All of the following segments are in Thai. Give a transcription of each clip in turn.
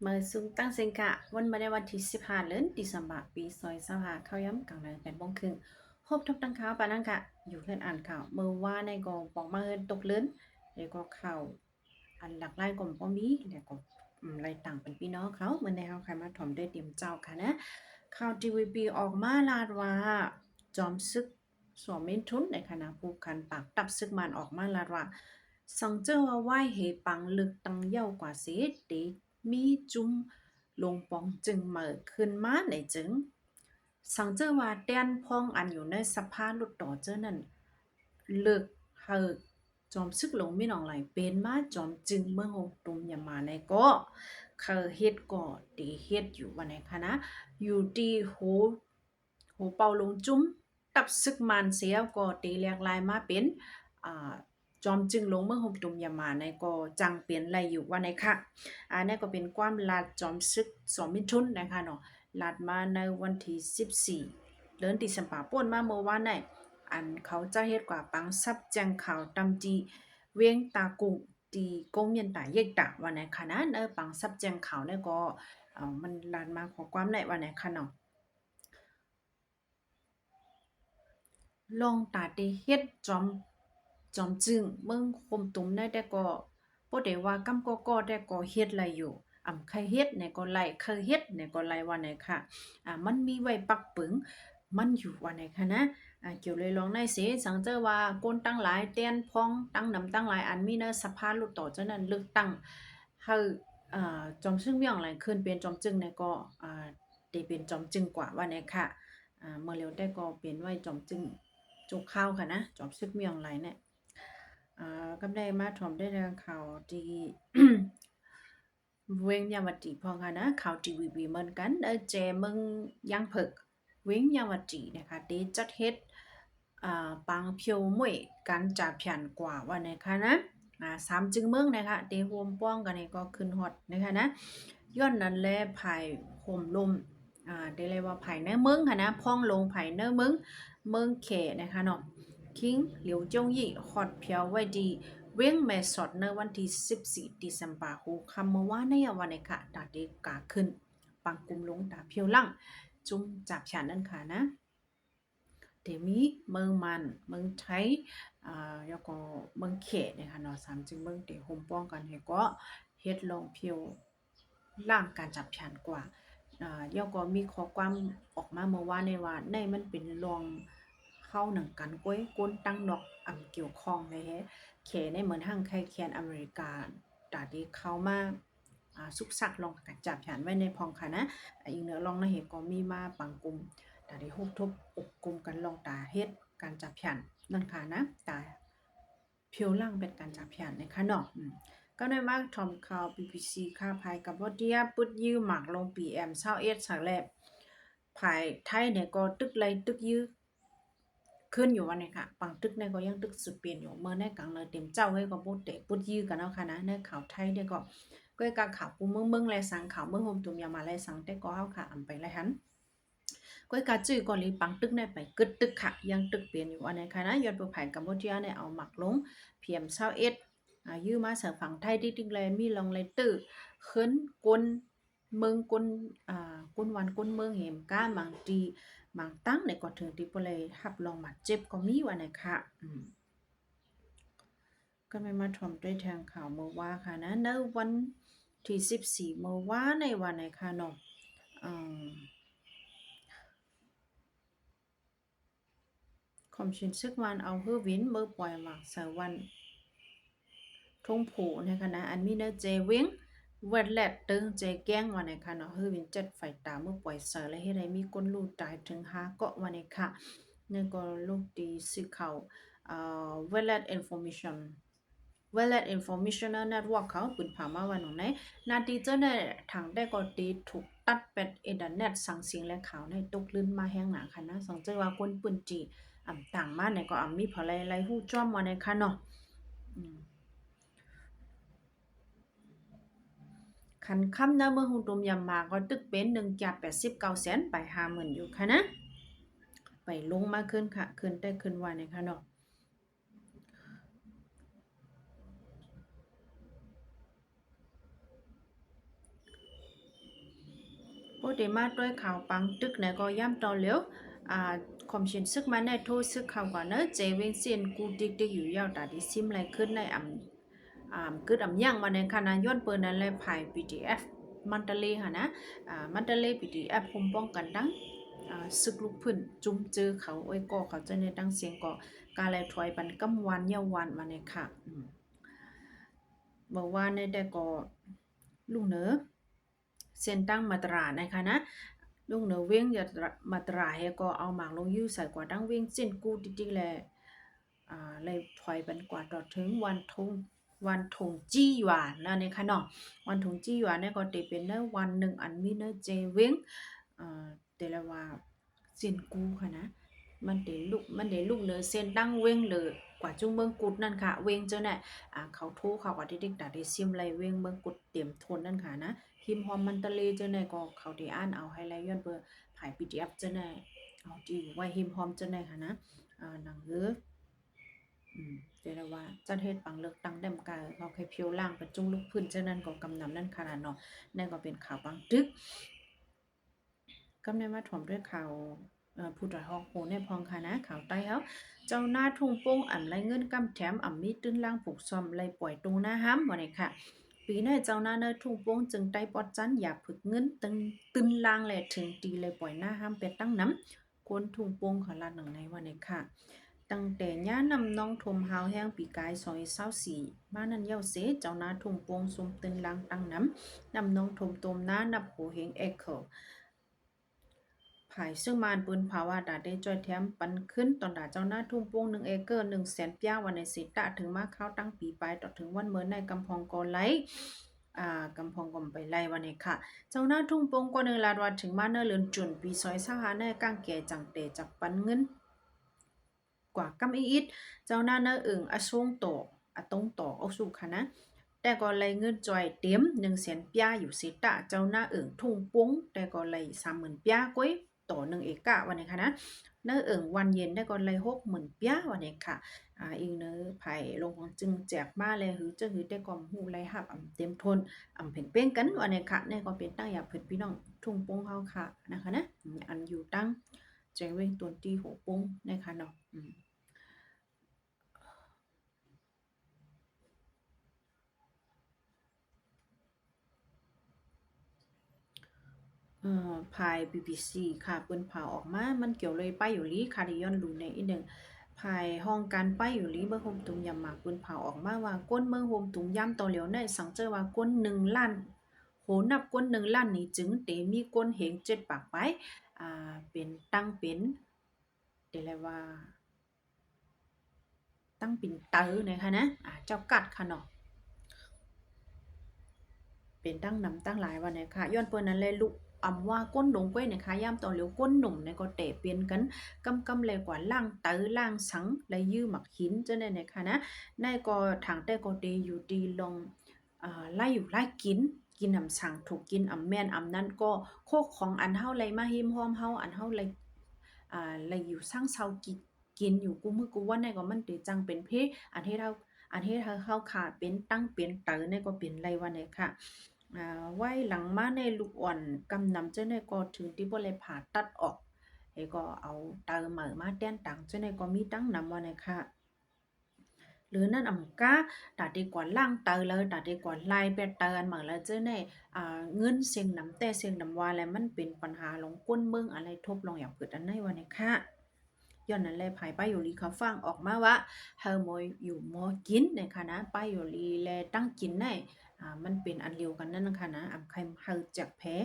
มาซุงตั้งเซ็งกะวันมาในวันที่15เดือนธันวาคมปี2025เข้าย้ำกลางเดือน8 โมงครึ่งพบทบตั้งข่าวปานังกะอยู่เพื่อนอ่านข่าวเมื่อว่าในกองปองมาเฮิรนตกเลือนแล้วก็ข่าวอันหลากหลายก็บ่มีแล้วก็รายต่างเป็นพี่น้องเขาเหมือนในเฮาใครมาถ่อมได้เตรียมเจ้าค่ะนะข่าว TVB ออกมาลาดว่าจอมซึกสวมเม้นทุนในคณะผู้คันปากตับซึกมันออกมาลาดว่าสังเจ้าว่าไหว้เหปังลึกตังเย้ากว่าเสติ มีจุ้มลงปองจึงเหมิดขึ้นมาในจึงสังเจอว่าแดนพองอันอยู่ในสภาลุดต่อเจ้านั่นเลิกเฮิกจอมซึกลงมีหนองไหลเป็นมาจอมจึงเมื่อหกตุมอย่ามาในก็เคยเฮ็ดก็ตีเฮ็ดอยู่วันไหนคะนะอยู่ที่โหเป่าลงจุ้มตับซึกมันเสียก็ตีเรียกลายมาเป็นอ่าจอมจึงลงเมื่อหกตุมอย่ามาในก็จังเปลี่ยนไรอยู่วันไหนคะนั่นก็เป็นความลาดจอมซึก2 มิถุนนะคะเนาะลาดมาในวันที่14เดือนธันวาคมป่วนมาเมื่อวานไหนอันเขาจะเฮ็ดกว่าปังซับแจงข่าวตำจีเวียงตากุงตีกงเยันตาเยกตาวันไหนคะนะปังซับแจงข่าวเนี่ยก็มันลาดมาขอความไหนวันไหนคะเนาะลองตาเตเฮ็ดจอมจึงเมืองคมตุมได้แต่ก็บ่ได้ว่ากำก็ได้ก็เฮ็ดไรอยู่ใครเฮ็ดเนี่ยก็ไล่เคยเฮ็ดเนี่ยก็ไล่ว่าไหนค่ะมันมีไว้ปักปึงมันอยู่ว่าไหนคะนะเกี่ยวเลยลองได้เสสังเจอว่าคนตั้งหลายเตียนพองตั้งนำตั้งหลายอันมีเนสภาลุต่อเจ้านั้นเลือกตั้งเฮาจอมซึ่งเวียงหลายขึ้นเป็นจอมจึงเนี่ยก็ได้เป็นจอมจึงกว่าว่าไหนค่ะเมื่อเร็วได้ก็เป็นไว้จอมจึงจุกข้าวค่ะนะจอมซึกเมียงไหลเนี่ยก็ได้มาถ่อมได้ทางข่าวที่ เว้งยามติพอค่ะนะข่าวทีวีเหมือนกันเจมึงยังเพิกเว้งยามตินะคะได้จัดเฮ็ดปังเพียวมวยการจับแผ่นกว่าว่านะคะนะ3จึงเมืองนะคะได้รวมป้องกันนี่ก็ขึ้นฮอดนะคะนะย้อนนั้นแลภายห่มลมได้เลยว่าภายในเมืองค่ะนะพ้องลงภายในเมืองเขนะคะเนาะคิงเหลียวจงยี่ฮอดเพียวไว้ดี เว้งแม่สอดในวันที่14ธันวาคมคำเมื่อวานในวันนี้ค่ะตาเด็กกาขึ้นปังกุมลงตาเพียวลั่งจุ่มจับฉานนั่นค่ะนะเดมีเมืองมันเมืองไทยแล้วก็เมืองเขตนะคะเนาะ3จึงเมืองเตโฮมป้องกันให้ก็เฮ็ดลองเพียวล่างการจับฉานกว่าแล้วก็มีข้อความออกมาเมื่อวานในว่าในมันเป็นรองเข้าหนังกันก้วยก้นตั้งดอกเกี่ยวข้องเลยแฮะ เขในเหมือนห้างไคเคียนอเมริกาตาดีเข้ามาสุกซักลองกันจับฉันไว้ในพองค่ะนะอีกเนื้อลองนะเหตุก็มีมาปังกลุ่มตาดีฮุบทบอกกลุ่มกันลองตาเฮ็ดการจับฉันนั่นค่ะนะตาเพียวล่างเป็นการจับฉันในค่ะเนาะก็ได้มาทอมข่าว BBC ค่าภายกับว่าเดียปุดยื้อหมากลง PM 21สักแลบภายไทยเนี่ยก็ตึกไลตึกยื้อ ขึ้นอยู่ว่าเนี่ยค่ะปังตึกเนี่ยก็ยังตึกสุดเปลี่ยนอยู่เมื่อในกลางเลยเต็มเจ้าให้ก็บ่เตะปุดยื้อกันเนาะค่ะนะในข่าวไทยเนี่ยก็กะข่าวปูเมืองแลสังข่าวเมืองโฮมตุมยามาแลสังแต่ก็เฮาค่ะไปแลหันก็กะจื้อก่อนลีปังตึกเนี่ยไปกึดตึกค่ะยังตึกเปลี่ยนอยู่อันไหนค่ะนะยอดผู้ภัยกัมพูชาเนี่ยเอาหมักลงเพียม21ยื้อมาเสอฝั่งไทยติ๊กๆแลมีลองเลยตื้อขึ้นกลเมืองกลกลวันกลเมืองเหมก้าบางตี บางตั้งในก็ถึงที่ปเลยหับลองมาเจ็บก็มีว่านะคะก็ไม่มาถมด้วยทางข่าวเมื่อว่าค่ะนะในวันที่14เมื่อว่าในวันไหนค่ะเนาะคอมชินซึกวันเอาฮือวินเมื่อปล่อยหมากสาวันทงผูนะคะนะอันมีเนเจเวงเวดแลดตึงเจแก้งวันไหนค่ะเนาะฮือวินเจ็ดไฟตาเมื่อปล่อยเสือและให้ได้มีคนลูกตายถึง5เกาะวันไหนค่ะนี่ก็ลูกดีสิเขาWallet Information Wallet Informational Network เขาปืนผ่ามาวันของไหนนาทีเจ้าเนี่ยทางได้ก็ตีถูกตัดเป็ดอินเทอร์เน็ตสั่งเสียงและข่าวในตกลื่นมาแห้งหนาค่ะนะสังเจว่าคนปืนจีต่างมาเนี่ยก็มีพอไรหู้จ้อมมาในค่ะเนาะคันค่ำนะเมื่อหุงตุมยำมาก็ตึกเป็น1.89 แสนไป50,000อยู่ค่ะนะไปลงมาขึ้นค่ะขึ้นได้ขึ้นวันในค่ะเนาะ เดมาด้วยข่าวปังตึกไหนก็ย่ำตอเหลียวคอมชินซึกมาในโทษซึกข่าวกว่าเนอะเจเวงเซียนกูดิกอยู่ยาวตาดิซิมไรขึ้นในกึดย่างมาในคณะย้อนเปิดนั้นเลยภาย PDF มันตะเลค่ะนะมันตะเล PDF ผมป้องกันดังซึกลูกพื้นจุ่มเจอเขาไอ้ก็เขาจะในดังเสียงก็กาแลถอยปันกำวันเยาวันมาในค่ะบอกว่าในแต่ก็ลูกเหนือเส้นตั้งมาตรานะคะนะลูกเหนือเว้งอย่ามาตราให้ก็เอาหมากลงยิ้วใส่กว่าดังเว้งเส้นกูดิแลเลยถอยปันกว่าต่อถึงวันทงจี้หวานนะในค่ะเนาะวันทงจี้หวานเนี่ยก็เป็นเนวันหนึ่งอันมีเนเจเว้งแต่ละว่าเส้นกูค่ะนะมันเดลูกเนอเส้นตั้งเว้งเลยกว่าจุงเมืองกุดนั่นค่ะเว้งเจ้าเนี่ยเขาโทรเขาก็ได้ด่าได้ซิมไรเว้งเมืองกุดเตรียมทนนั่นค่ะนะหิมหอมมันตะเลเจ้าเนี่ยก็เขาได้อ่านเอาให้ไลย้อนเบอร์ผาย PDF เจ้าเนี่ยเอาดีไว้หิมหอมเจ้าเนี่ยค่ะนะหนังเอเจรว่าจัดเฮ็ดปังเลิกตังแดมกาเราเคยเพียวล่างเป็นจุงลูกพื้นเจ้านั้นก็กำนำนั่นขนาดเนาะนั่นก็เป็นข่าวปังตึกกำในมาถ่อมด้วยข่าวผู้ตรวจฮอกโหในพองค่ะนะข่าวใต้เฮาเจ้าหน้าทุ่งโป้งอ่ำไรเงินกำแถมอ่ำมีตื้นล่างผูกซ่อมไรปล่อยตรงหน้าห้ำบ่เนี่ยค่ะปีนี้เจ้าหน้าเนทุ่งโป้งจึงได้ปอดจันอย่าผึกเงินตึนล่างแหละถึงตีเลยปล่อยหน้าห้ำเป็ดตั้งน้ำคนทุ่งโป้งค่ะลาดหนังในวันเนี่ยค่ะตั้งแต่ย่านำน้องทมหาวแห้งปีกายซอย24มานั่นเย้าเสเจ้าหน้าทุ่งโป้งซุมตึนล่างตั้งน้ำน้องทมตมหน้านับโหเฮงเอเคิลภายซึ่งมานปืนภาวะดาได้จอยแถมปันขึ้นตอนดาเจ้าหน้าทุ่งโป้ง1 เอเกอร์100,000ป้าวันในสิตะถึงมาเข้าตั้งปีปลายต่อถึงวันเมื่อในกำพองกอไลกำพองกอมไปไล่วันนี้ค่ะเจ้าหน้าทุ่งโป้งก็นึงลาดว่าถึงมาเนเลือนจุนปีซอยสหาในก้างแก่จังเตจับปันเงินกว่ากำอีดเจ้าหน้าเนอึ่งอสงโตตรงต่อเอาสู่ค่ะนะแต่ก็เลยเงินจอยเต็ม100,000ป้าอยู่สิตะเจ้าหน้าอึ่งทุ่งโป้งแต่ก็เลย30,000ป้าก้อยต่อ1 เอกะวันนี้ค่ะนะเนอวันเย็นได้ก็เลย60,000ป้าวันนี้ค่ะอีกเนอไผ่ลงของจึงแจกมาเลยหือจะหือได้ก็ฮู้ไรหับเต็มทนเพ่งเป้งกันวันนี้ค่ะนี่ก็เป็นตั้งอย่าเพิ่นพี่น้องทุ่งโป้งเฮาค่ะนะคะนะอันอยู่ตั้งแจงเว้งตวนตีหัวโป้งนะคะเนาะภาย BBC ค่ะเปิ้นเผาออกมามันเกี่ยวเลยไปอยู่ลีค่ะดิย้อนรู้ในอีกหนึ่งภายห้องการไปอยู่ลีเบิ่งโฮมตุงยำหมากเปิ้นเผาออกมาว่าก้นเมืองโฮมตุงยำต่อเหลียวในสังเจอว่าก้น1ล้านโหนับก้น1ล้านนี่จึงเตมีก้นเหง7ปากไปเป็นตั้งเป็นเดี๋ยวแลว่าตั้งเป็นเตอนะคะนะเจ้ากัดค่ะเนาะเป็นตั้งนำตั้งหลายวันเนี่ยค่ะย้อนเปิ้นนั้นเลยลุกว่าก้นหลงก้วยเนี่ยค่ะย่ำต่อเหลียวก้นหนุ่มเนี่ยก็เตะเปลี่ยนกันกำเลยกว่าล่างเตอล่างสังและยื้อหมักหินจังได๋เนี่ยค่ะนะในก็ทางแต่ก็เตอยู่ดีลงไล่อยู่ไล่กินอำสังถูกกินอำแม่นอำนั้นก็โคกของอันเฮาเลยมาหิมหอมเฮาอันเฮาเลยเลยอยู่สร้างเซากินอยู่กูมื้อกูวันในก็มันติจังเป็นเพอันที่เฮาขาเป็นตั้งเป็นเตอเนี่ยก็เป็นไรวันเนี่ยค่ะไว้หลังมาในลูกอ่อนกำนำเจ้าในก็ถึงที่บ่เลยผ่าตัดออกก็เอาเตอเหมือมาแต้นตังเจ้าในก็มีตั้งนำว่าเนี่ยค่ะหรือนั่นกาตาดีกว่าล่างเตอเลยตาดีกว่าลายเป็ดเตออันเหมือแล้วเจ้าในเงินเสียงนำแต่เสียงนำว่าแล้วมันเป็นปัญหาลงก้นเมืองอะไรทบลงอย่างเกิดอันในว่าเนี่ยค่ะย้อนนั้นเลยภายป้ายอยู่ลีเขาฟังออกมาว่าเฮาโมยอยู่มอกินในค่ะนะป้ายอยู่ลีแลตั้งกินในมันเป็นอันเดียวกันนั่นนะคะนะใครเฮาจากแพ้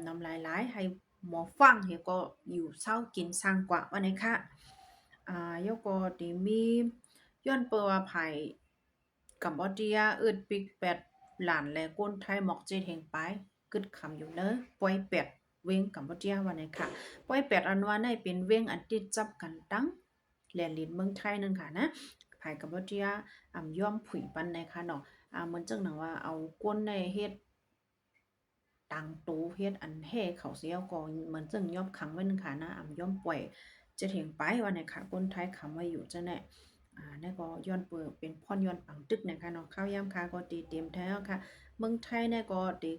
นำหลายๆให้หมอฟังเฮก็อยู่เศร้ากินสร้างกว่าว่าในค่ะยก็ดีมีย้อนเปว่าภายกัมพูชาอึดปิกแปดหลานและก้นไทยหมอกเจดแห่งไปกึดคำอยู่เนอะปล่อยเป็ดเว้งกัมพูชาว่าในค่ะปล่อยเป็ดอันว่าในเป็นเว้งอันติดจับกันตั้งแลนลินเมืองไทยนึงค่ะนะภายกัมพูชาย่อมผุยปันในค่ะเนาะเหมือนจังหนังว่าเอาก้นในเฮ็ดตังตูเฮ็ดอันแห่เขาเสียก็เหมือนจังย่อมขังไว้นึงค่ะนะย่อมปล่อยจะถึงไปว่าในค่ะก้นไทยคำไว้อยู่จังแน่นั่นก็ย้อนเปิดเป็นพ่อนย้อนปังตึกนะคะเนาะข้าวยามค่ะก็ตีเตรียมแท้ค่ะเมืองไทยเนี่ยก็ตี